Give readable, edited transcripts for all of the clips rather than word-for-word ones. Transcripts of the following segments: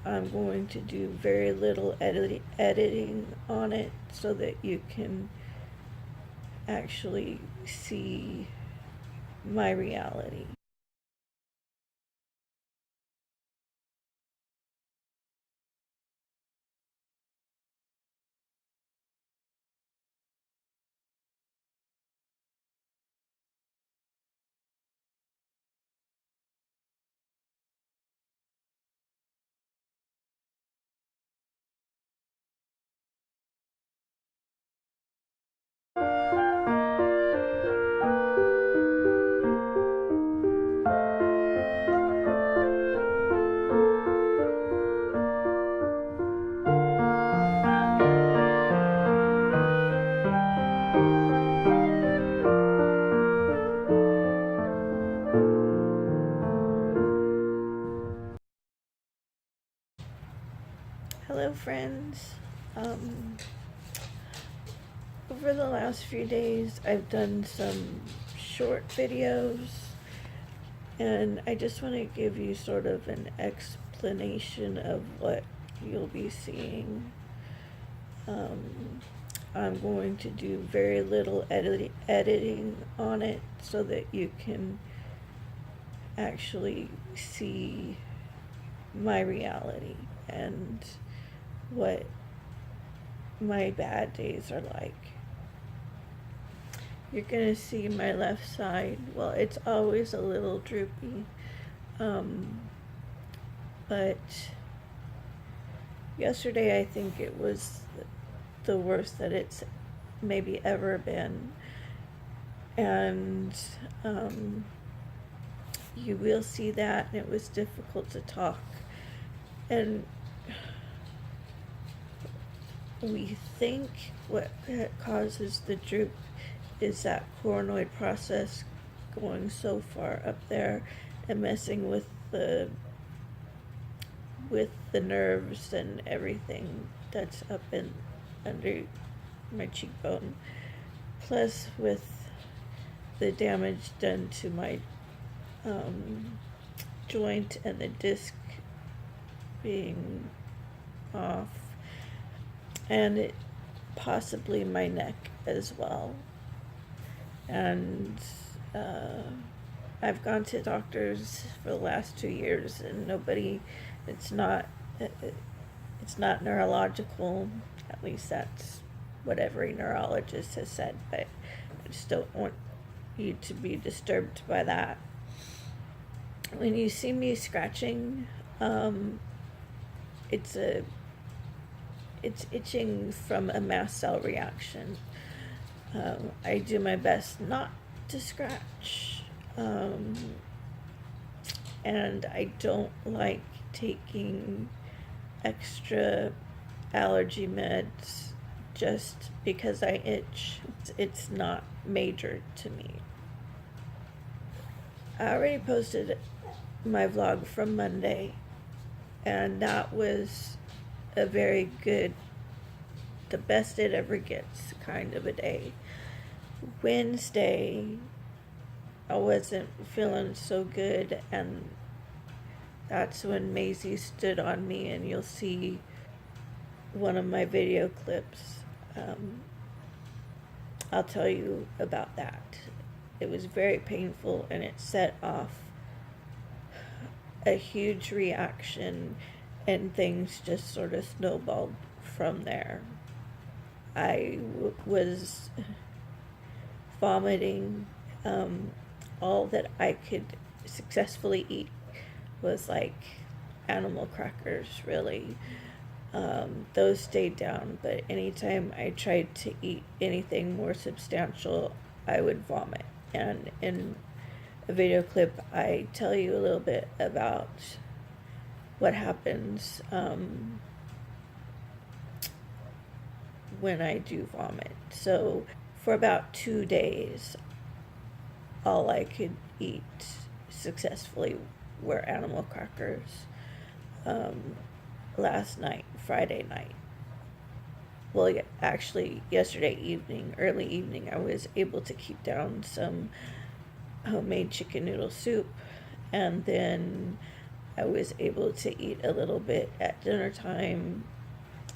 I'm going to do very little editing on it so that you can actually see my reality. Hello, friends. Um, Over the last few days, I've done some short videos, and I just want to give you sort of an explanation of what you'll be seeing. Um, I'm going to do very little editing on it so that you can actually see my reality and what my bad days are like. You're gonna see my left side. Well, it's always a little droopy, but yesterday I think it was the worst that it's maybe ever been, and you will see that, and it was difficult to talk, and we think what causes the droop is that coronoid process going so far up there and messing with the nerves and everything that's up in under my cheekbone, plus with the damage done to my joint and the disc being off, and it possibly my neck as well. And I've gone to doctors for the last 2 years, and nobody. It's not. It's not neurological. At least that's what every neurologist has said. But I just don't want you to be disturbed by that. When you see me scratching, it's itching from a mast cell reaction. I do my best not to scratch, and I don't like taking extra allergy meds just because I itch. It's not major to me. I already posted my vlog from Monday, and that was a very good, the best it ever gets kind of a day. Wednesday, I wasn't feeling so good, and that's when Maisie stood on me, and you'll see one of my video clips. I'll tell you about that. It was very painful, and it set off a huge reaction, and things just sort of snowballed from there. I was vomiting. All that I could successfully eat was like animal crackers, really. Those stayed down, but anytime I tried to eat anything more substantial, I would vomit. And in a video clip, I tell you a little bit about what happens when I do vomit. So for about 2 days, all I could eat successfully were animal crackers. Last night, Friday night, well, actually yesterday evening, early evening, I was able to keep down some homemade chicken noodle soup, and then I was able to eat a little bit at dinner time,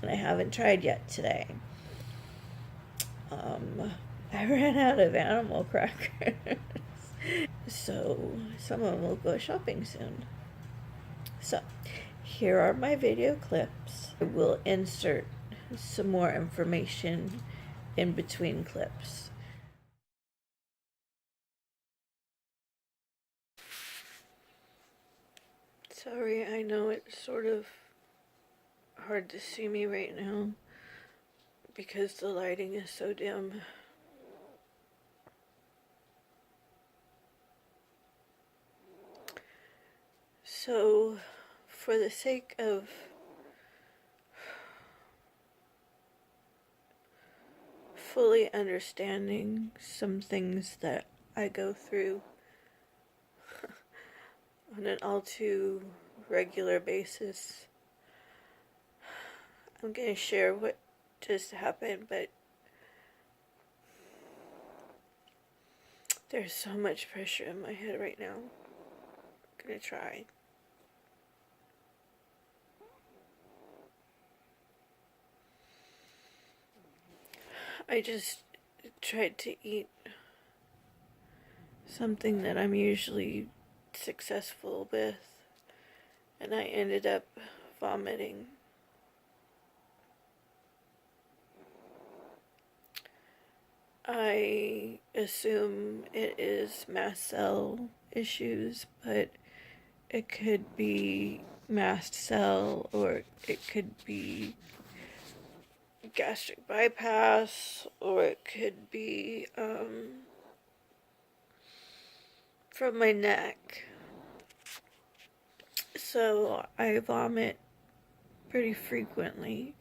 and I haven't tried yet today. I ran out of animal crackers. So someone will go shopping soon. So here are my video clips. I will insert some more information in between clips. Sorry, I know it's sort of hard to see me right now because the lighting is so dim. So, for the sake of fully understanding some things that I go through on an all too regular basis, I'm going to share what just happened, but there's so much pressure in my head right now. I'm going to try. I just tried to eat something that I'm usually successful with, and I ended up vomiting. I assume it is mast cell issues, but it could be mast cell or it could be gastric bypass or it could be from my neck. So I vomit pretty frequently,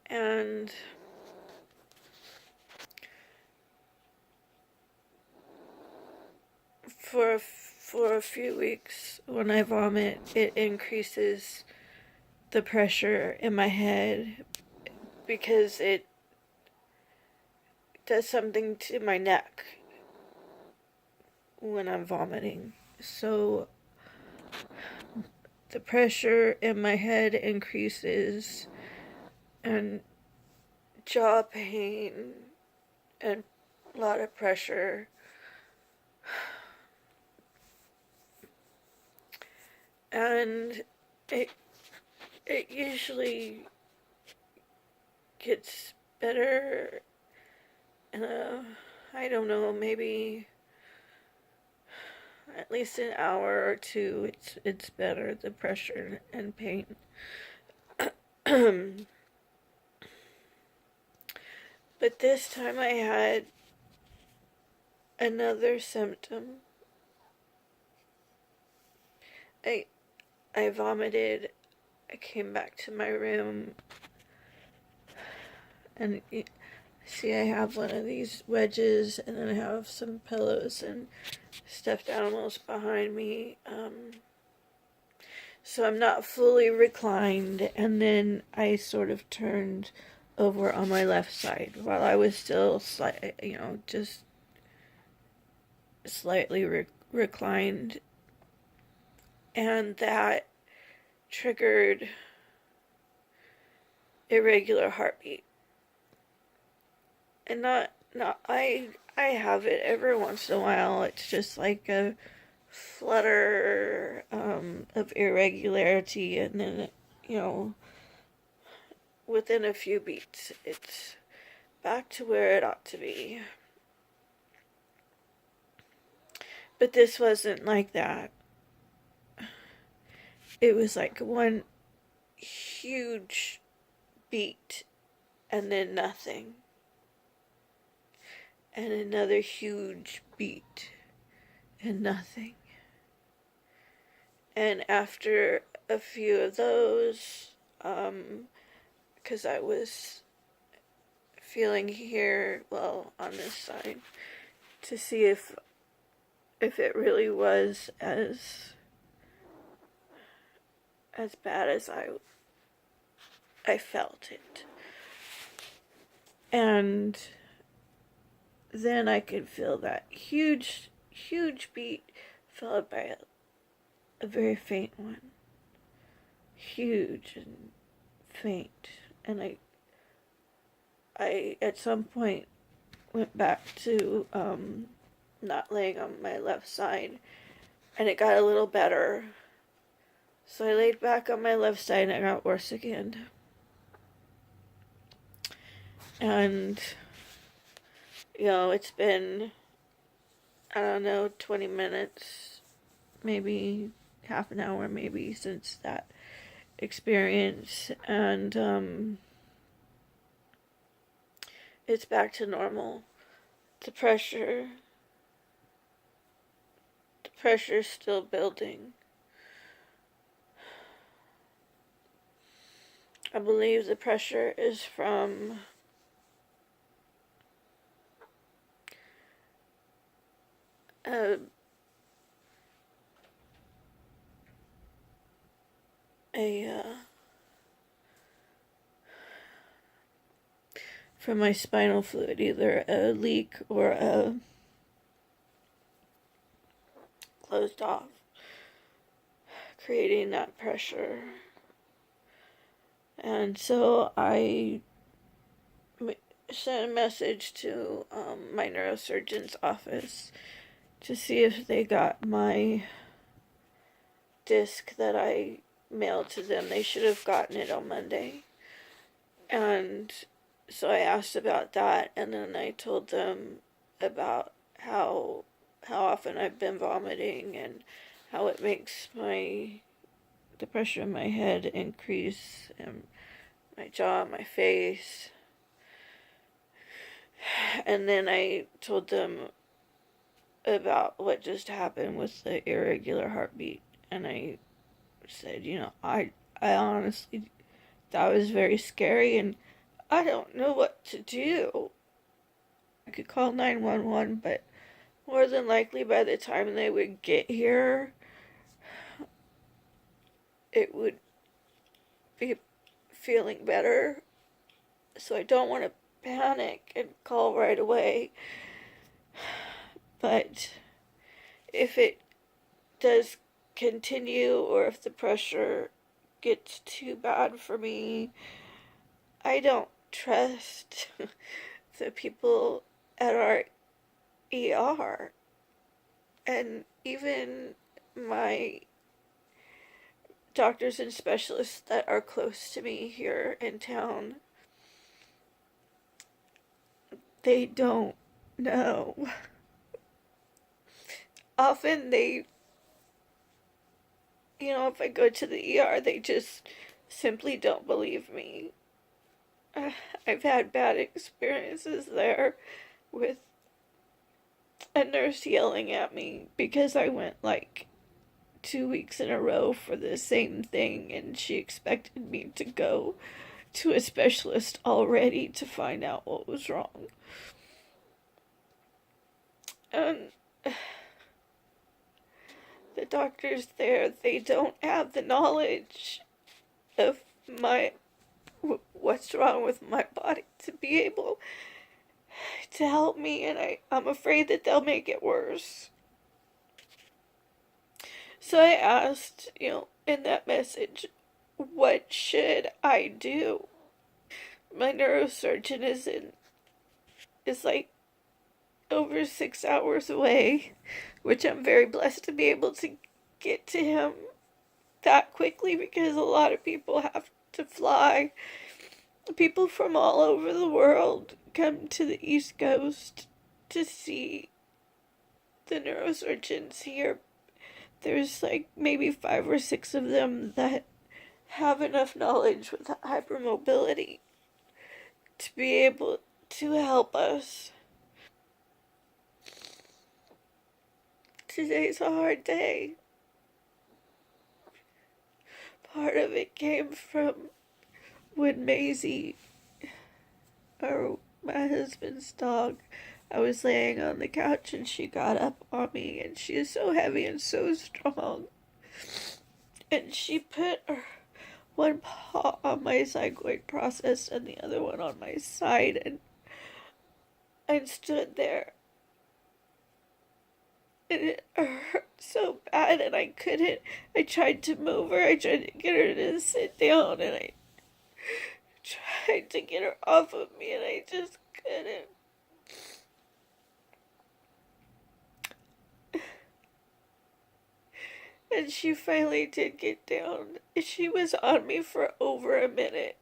and for a few weeks when I vomit, it increases the pressure in my head because it does something to my neck when I'm vomiting. So the pressure in my head increases, and jaw pain and a lot of pressure. And it usually gets better in I don't know, maybe at least an hour or two. It's better, the pressure and pain. But this time I had another symptom. I vomited. I came back to my room, and see, I have one of these wedges, and then I have some pillows and stuffed animals behind me. So I'm not fully reclined, and then I sort of turned over on my left side while I was still just slightly reclined, and that triggered irregular heartbeat. And not I have it every once in a while. It's just like a flutter of irregularity, and then within a few beats it's back to where it ought to be. But this wasn't like that. It was like one huge beat and then nothing, and another huge beat and nothing. And after a few of those, because I was feeling here, well, on this side, to see if it really was as bad as I felt it. And then I could feel that huge beat followed by a very faint one, huge and faint. And I at some point went back to not laying on my left side, and it got a little better. So I laid back on my left side and it got worse again. And, it's been, I don't know, 20 minutes, maybe half an hour, maybe, since that experience. And it's back to normal. The pressure, the pressure's still building. I believe the pressure is from a, a from my spinal fluid, either a leak or a closed off, creating that pressure. And so I sent a message to my neurosurgeon's office to see if they got my disc that I mailed to them. They should have gotten it on Monday. And so I asked about that, and then I told them about how often I've been vomiting and how it makes the pressure in my head increase, and my jaw, my face. And then I told them about what just happened with the irregular heartbeat, and I said, I honestly, that was very scary, and I don't know what to do. I could call 911, but more than likely by the time they would get here, it would be feeling better. So I don't want to panic and call right away. But if it does continue, or if the pressure gets too bad for me, I don't trust the people at our ER. And even my doctors and specialists that are close to me here in town, they don't know. Often if I go to the ER, they just simply don't believe me. I've had bad experiences there with a nurse yelling at me because I went like 2 weeks in a row for the same thing, and she expected me to go to a specialist already to find out what was wrong. And the doctors there, they don't have the knowledge of what's wrong with my body to be able to help me, and I'm afraid that they'll make it worse. So I asked, in that message, what should I do? My neurosurgeon is like over 6 hours away, which I'm very blessed to be able to get to him that quickly, because a lot of people have to fly. People from all over the world come to the East Coast to see the neurosurgeons here. There's like maybe 5 or 6 of them that have enough knowledge with hypermobility to be able to help us. Today's a hard day. Part of it came from when Maisie, or my husband's dog, I was laying on the couch and she got up on me, and she is so heavy and so strong. And she put one paw on my zygoid process and the other one on my side, and I stood there and it hurt so bad, and I couldn't. I tried to move her. I tried to get her to sit down, and I tried to get her off of me, and I just couldn't. And she finally did get down. She was on me for over a minute,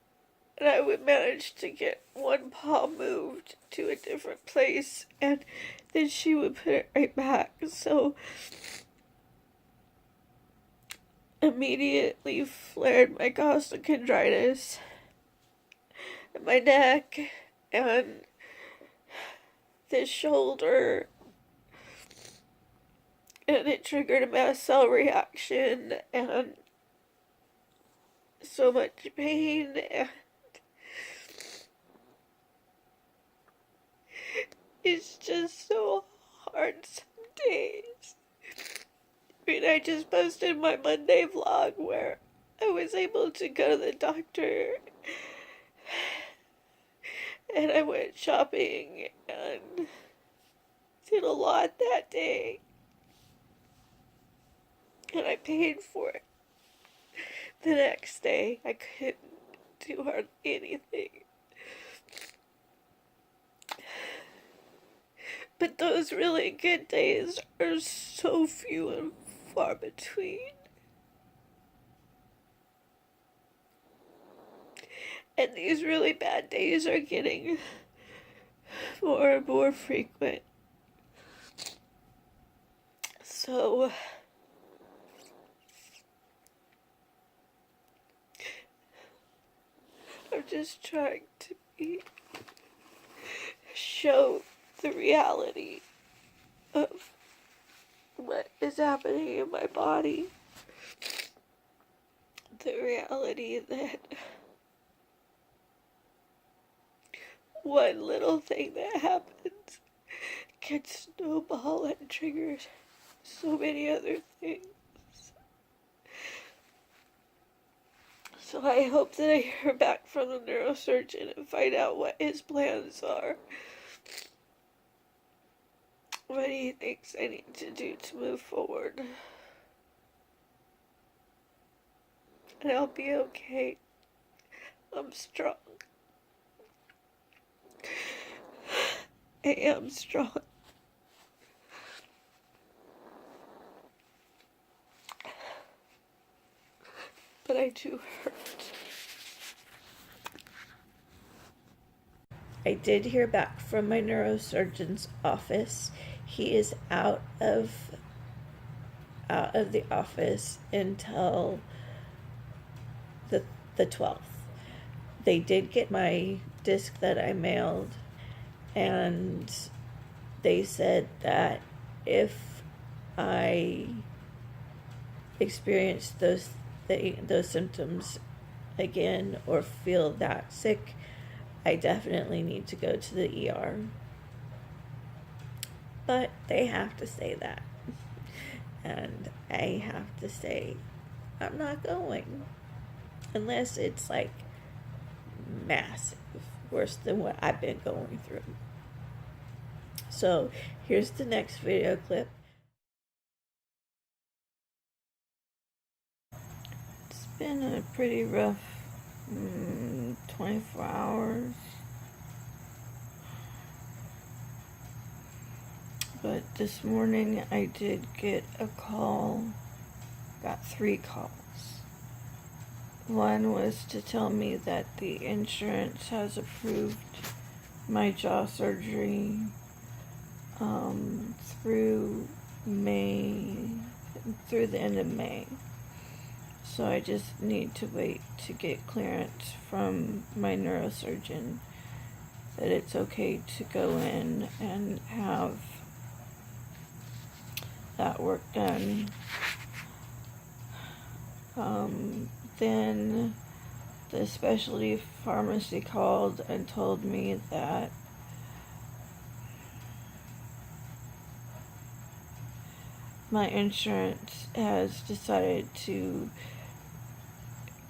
and I would manage to get one paw moved to a different place, and then she would put it right back. So immediately flared my costochondritis in my neck and this shoulder, and it triggered a mast cell reaction and so much pain, and it's just so hard some days. I mean, I just posted my Monday vlog where I was able to go to the doctor, and I went shopping and did a lot that day, and I paid for it. The next day, I couldn't do hardly anything. But those really good days are so few and far between. And these really bad days are getting more and more frequent. So I'm just trying to show the reality of what is happening in my body. The reality that one little thing that happens can snowball and trigger so many other things. So I hope that I hear back from the neurosurgeon and find out what his plans are. What he thinks I need to do to move forward. And I'll be okay. I'm strong. I am strong. But I do hurt. I did hear back from my neurosurgeon's office. He is out of the office until the 12th. They did get my disc that I mailed, and they said that if I experience those symptoms again or feel that sick, I definitely need to go to the ER. But they have to say that. And I have to say, I'm not going. Unless it's like massive, worse than what I've been going through. So here's the next video clip. It's been a pretty rough 24 hours. But this morning I did get a call, got 3 calls. One was to tell me that the insurance has approved my jaw surgery through the end of May. So I just need to wait to get clearance from my neurosurgeon that it's okay to go in and have that work done. Then the specialty pharmacy called and told me that my insurance has decided to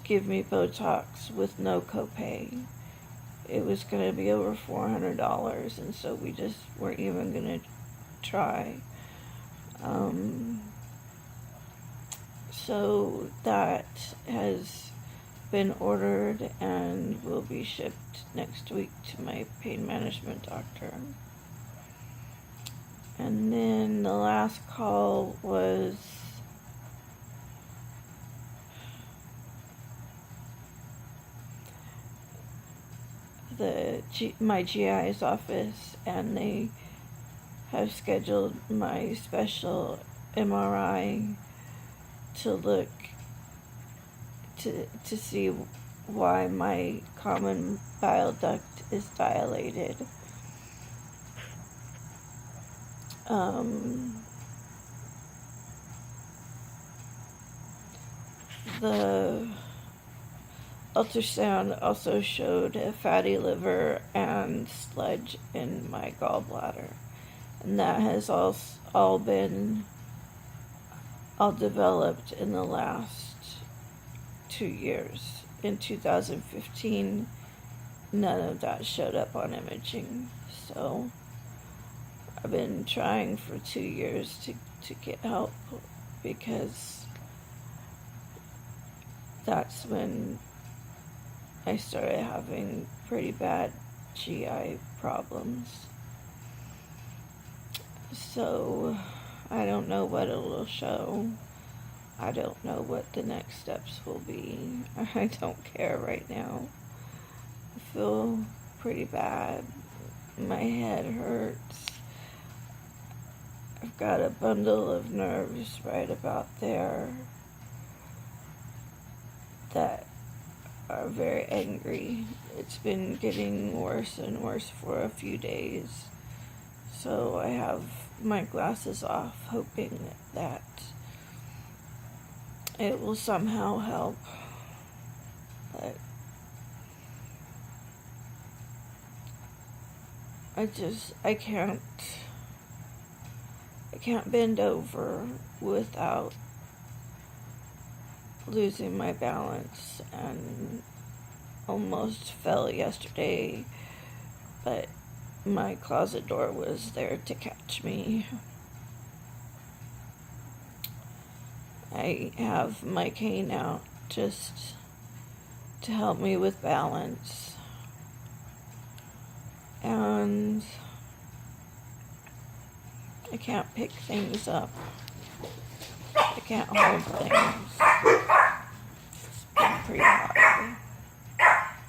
give me Botox with no copay. It was going to be over $400, and so we just weren't even going to try. So that has been ordered and will be shipped next week to my pain management doctor. And then the last call was my GI's office, and they have scheduled my special MRI to look to see why my common bile duct is dilated. The ultrasound also showed a fatty liver and sludge in my gallbladder, and that has all developed in the last 2 years. In 2015, none of that showed up on imaging, so I've been trying for 2 years to get help, because that's when I started having pretty bad GI problems. So I don't know what it will show. I don't know what the next steps will be. I don't care right now. I feel pretty bad. My head hurts. I've got a bundle of nerves right about there that are very angry. It's been getting worse and worse for a few days. So I have my glasses off, hoping that it will somehow help. But I can't bend over without losing my balance, and almost fell yesterday, but my closet door was there to catch me. I have my cane out just to help me with balance, and I can't pick things up. I can't hold things. It's been pretty hard.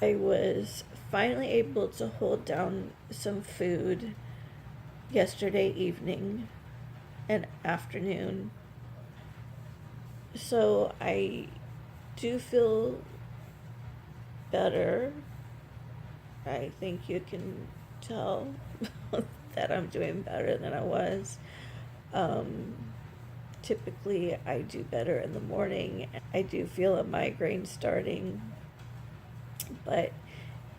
I was finally able to hold down some food yesterday evening and afternoon. So I do feel better. I think you can tell that I'm doing better than I was. Typically, I do better in the morning. I do feel a migraine starting. But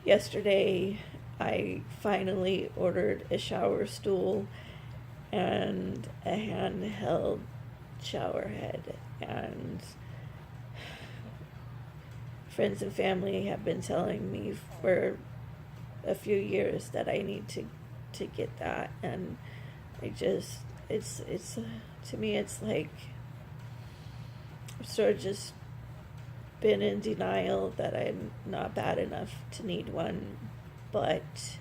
yesterday, I finally ordered a shower stool and a handheld shower head. And friends and family have been telling me for a few years that I need to get that. And I just, it's to me, it's like I've sort of just been in denial that I'm not bad enough to need one, but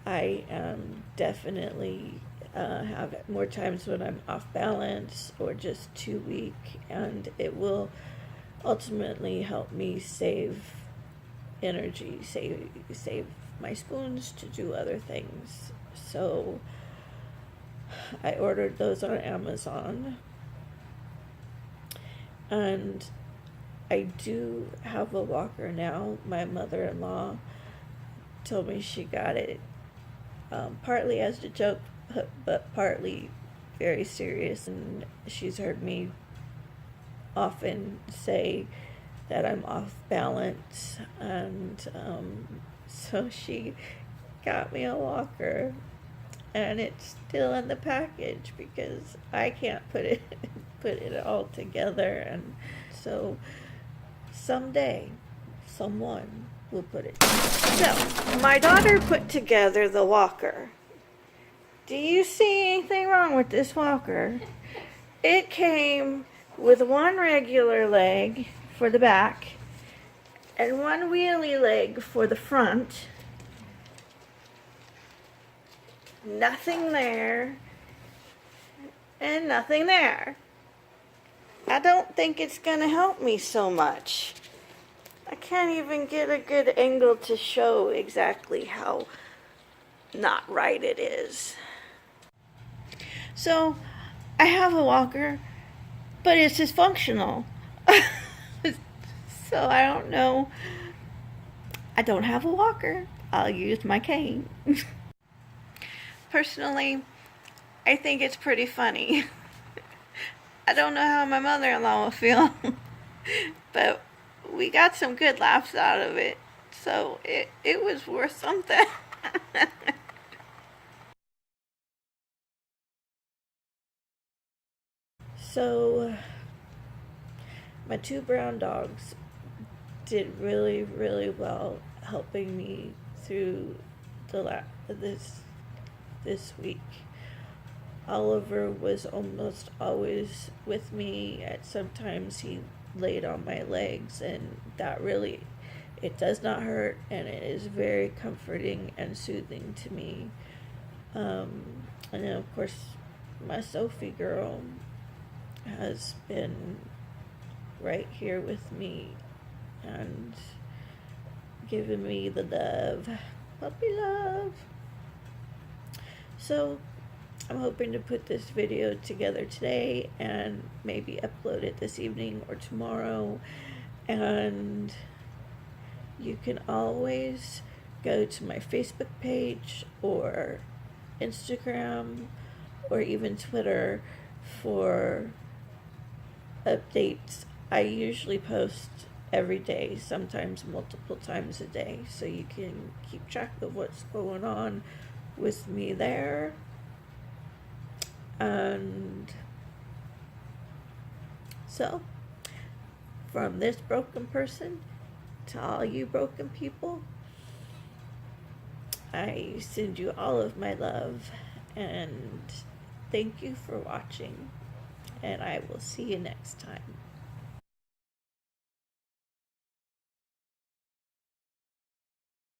I am definitely have more times when I'm off balance or just too weak, and it will ultimately help me save energy, save my spoons to do other things. So I ordered those on Amazon, and I do have a walker now. My mother-in-law told me she got it partly as a joke, but partly very serious, and she's heard me often say that I'm off balance, and so she got me a walker, and it's still in the package because I can't put it all together, and so someday someone will put it together. So my daughter put together the walker. Do you see anything wrong with this walker? It came with one regular leg for the back and one wheelie leg for the front. Nothing there and nothing there. I don't think it's gonna help me so much. I can't even get a good angle to show exactly how not right it is. So I have a walker, but it's dysfunctional. So I don't know. I don't have a walker. I'll use my cane. Personally, I think it's pretty funny. I don't know how my mother-in-law will feel, but we got some good laughs out of it, so it was worth something. So my two brown dogs did really, really well helping me through this week. Oliver was almost always with me. At sometimes he laid on my legs, and that really, it does not hurt, and it is very comforting and soothing to me. And then of course my Sophie girl has been right here with me and giving me the love, puppy love. So I'm hoping to put this video together today and maybe upload it this evening or tomorrow. And you can always go to my Facebook page or Instagram or even Twitter for updates. I usually post every day, sometimes multiple times a day, so you can keep track of what's going on with me there. And so, from this broken person to all you broken people, I send you all of my love and thank you for watching, and I will see you next time.